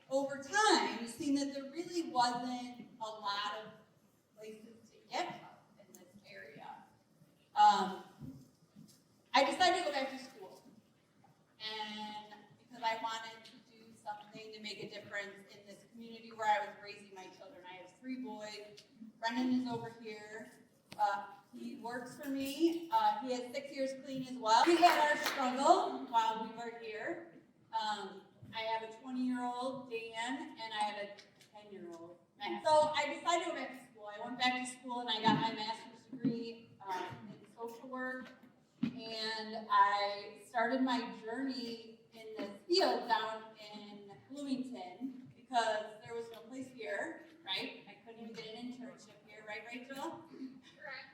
over time, seen that there really wasn't a lot of places to get help in this area. I decided to go back to school, and because I wanted to do something to make a difference in this community where I was raising my children. I have 3 boys. Brennan is over here. He works for me. He has 6 years clean as well. We had our struggle while we were here. I have a 20-year-old, Dan, and I have a 10-year-old, Matt. So I decided to go back to school. I went back to school and I got my master's degree in social work. And I started my journey in this field down in Bloomington because there was no place here, right? I couldn't even get an internship here, right, Rachel? Correct.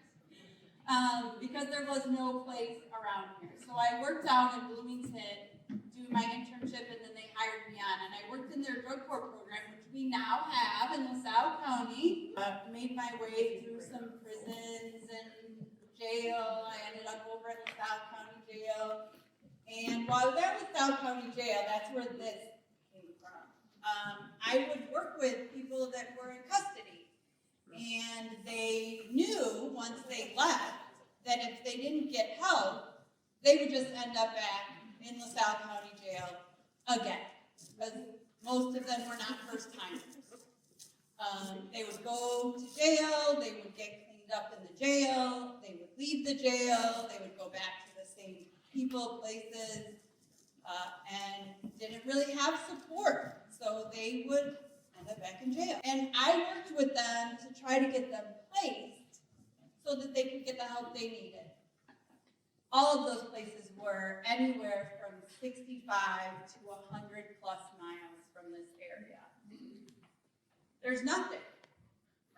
Because there was no place around here. So I worked down in Bloomington doing my internship, and then they hired me on. And I worked in their drug court program, which we now have in LaSalle County. Made my way through some prisons and jail. I ended up over at LaSalle County Jail. And while I was at LaSalle County Jail, that's where this came from. I would work with people that were in custody. And they knew once they left that if they didn't get help, they would just end up back in LaSalle County Jail again. Because most of them were not first timers. They would go to jail, they would get cleaned up in the jail, they would leave the jail, they would go back to the same people, places, and didn't really have support. So they would end up back in jail. And I worked with them to try to get them placed so that they could get the help they needed. All of those places were anywhere from 65 to 100 plus miles from this area. There's nothing,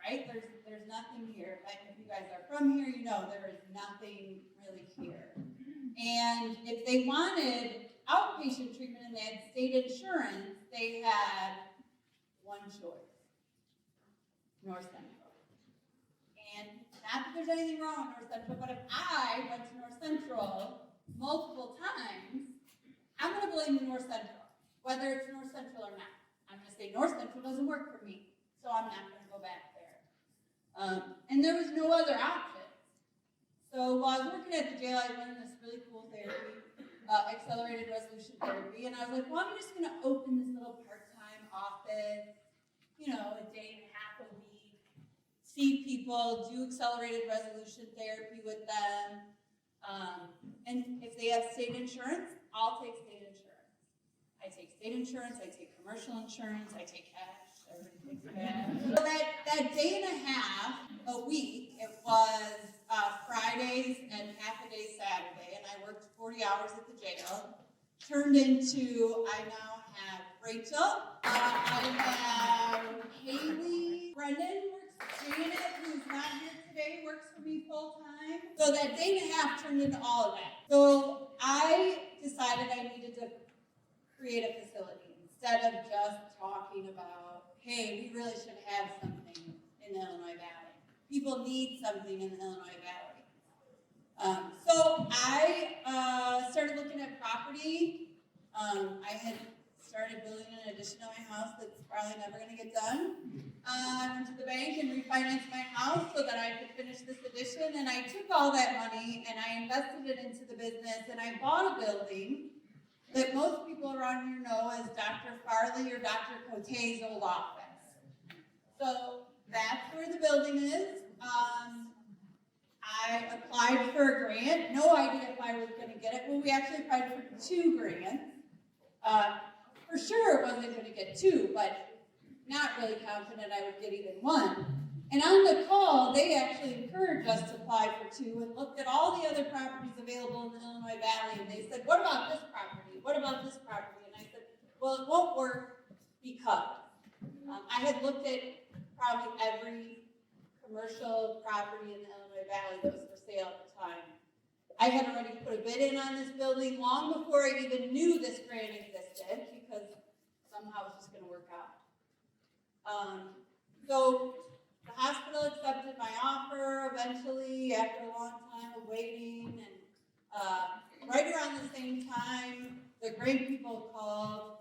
right? There's nothing here. Like if you guys are from here, you know there is nothing really here. And if they wanted outpatient treatment and they had state insurance, they had one choice: North Central. And not that there's anything wrong with North Central, but if I went to North Central multiple times, I'm going to blame the North Central, whether it's North Central or not. I'm going to say North Central doesn't work for me, so I'm not going to go back there. And there was no other option. So while I was working at the jail, I learned this really cool therapy, accelerated resolution therapy, and I was like, well, I'm just going to open this little part-time office, a day and a half a week, see people, do accelerated resolution therapy with them, and if they have state insurance, I'll take state insurance. I take state insurance, I take commercial insurance, I take cash, everybody takes cash. So that day and a half a week, it was Fridays and half a day Saturday, and I worked 40 hours at the jail. Turned into, I now have Rachel, I have Haley, Brendan works, Janet, who's not here today, works for me full time. So that day and a half turned into all of that. So I decided I needed to create a facility instead of just talking about, hey, we really should have something in the Illinois Valley. People need something in the Illinois Valley. So I started looking at property. I had started building an addition to my house that's probably never going to get done. I went to the bank and refinanced my house so that I could finish this addition, and I took all that money and I invested it into the business, and I bought a building that most people around here know as Dr. Farley or Dr. Cote's old office. So that's where the building is. I applied for a grant, no idea if I was going to get it. Well, we actually applied for 2 grants. For sure I wasn't going to get 2, but not really confident I would get even 1. And on the call, they actually encouraged us to apply for 2 and looked at all the other properties available in the Illinois Valley, and they said, what about this property? What about this property? And I said, well, it won't work because I had looked at probably every commercial property in the Illinois Valley that was for sale at the time. I had already put a bid in on this building long before I even knew this grant existed, because somehow it was just going to work out. So the hospital accepted my offer eventually after a long time of waiting, and right around the same time, the grant people called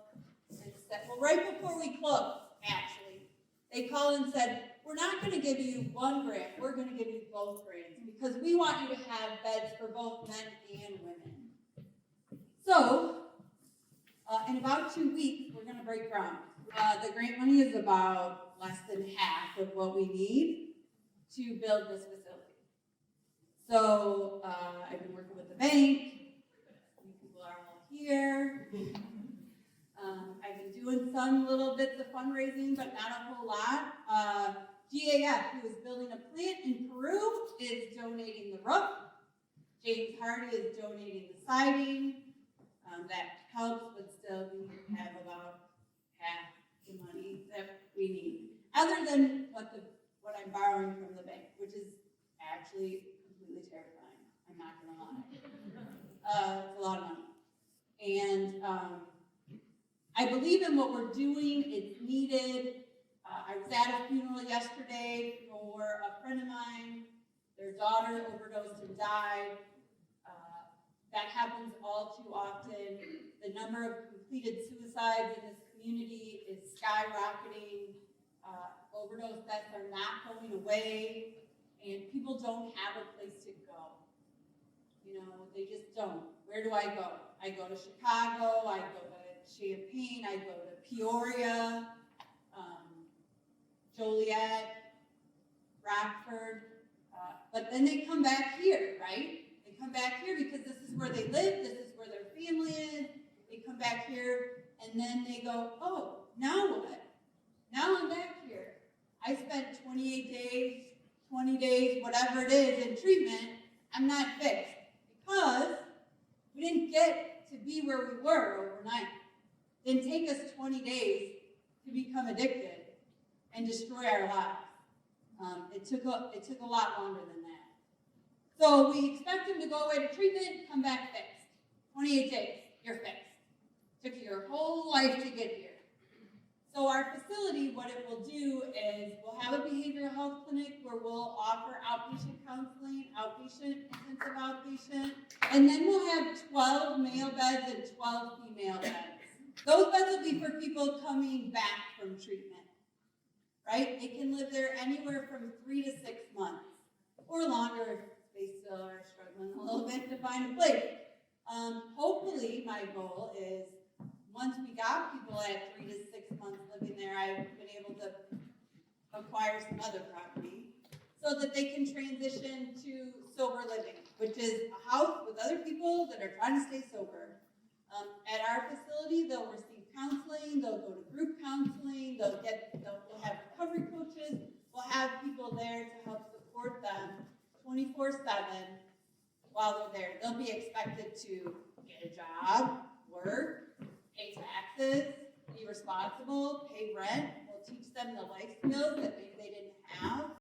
and said, well, right before we closed, actually, they called and said, we're not going to give you one grant, we're going to give you both grants because we want you to have beds for both men and women. So, in about 2 weeks, we're going to break ground. The grant money is about less than half of what we need to build this facility. So, I've been working with the bank. You people are all here. I've been doing some little bits of fundraising, but not a whole lot. GAF, who is building a plant in Peru, is donating the roof. James Hardy is donating the siding. That helps, but still we have about half the money that we need. Other than what I'm borrowing from the bank, which is actually completely terrifying. I'm not going to lie. It's a lot of money. And I believe in what we're doing. It's needed. I was at a funeral yesterday for a friend of mine. Their daughter overdosed and died. That happens all too often. The number of completed suicides in this community is skyrocketing. Overdose deaths are not going away, and people don't have a place to go. You know, they just don't. Where do I go? I go to Chicago, I go to Champaign, I go to Peoria, Joliet, Rockford, but then they come back here, right? They come back here because this is where they live, this is where their family is. They come back here, and then they go, oh, now what? Now I'm back here. I spent 28 days, 20 days, whatever it is in treatment, I'm not fixed. Because we didn't get to be where we were overnight. It didn't take us 20 days to become addicted and destroy our lives. It took a lot longer than that. So we expect them to go away to treatment, come back fixed. 28 days, you're fixed. Took you your whole life to get here. So our facility, what it will do is we'll have a behavioral health clinic where we'll offer outpatient counseling, outpatient, intensive outpatient, and then we'll have 12 male beds and 12 female beds. Those beds will be for people coming back from treatment, right? They can live there anywhere from 3 to 6 months, or longer if they still are struggling a little bit to find a place. Hopefully, my goal is once we got people at 3 to 6 months living there, I've been able to acquire some other property so that they can transition to sober living, which is a house with other people that are trying to stay sober. At our facility, they'll receive counseling, they'll go to group counseling, we'll have recovery coaches, we'll have people there to help support them 24/7 while they're there. They'll be expected to get a job, work, pay taxes, be responsible, pay rent. We'll teach them the life skills that maybe they didn't have.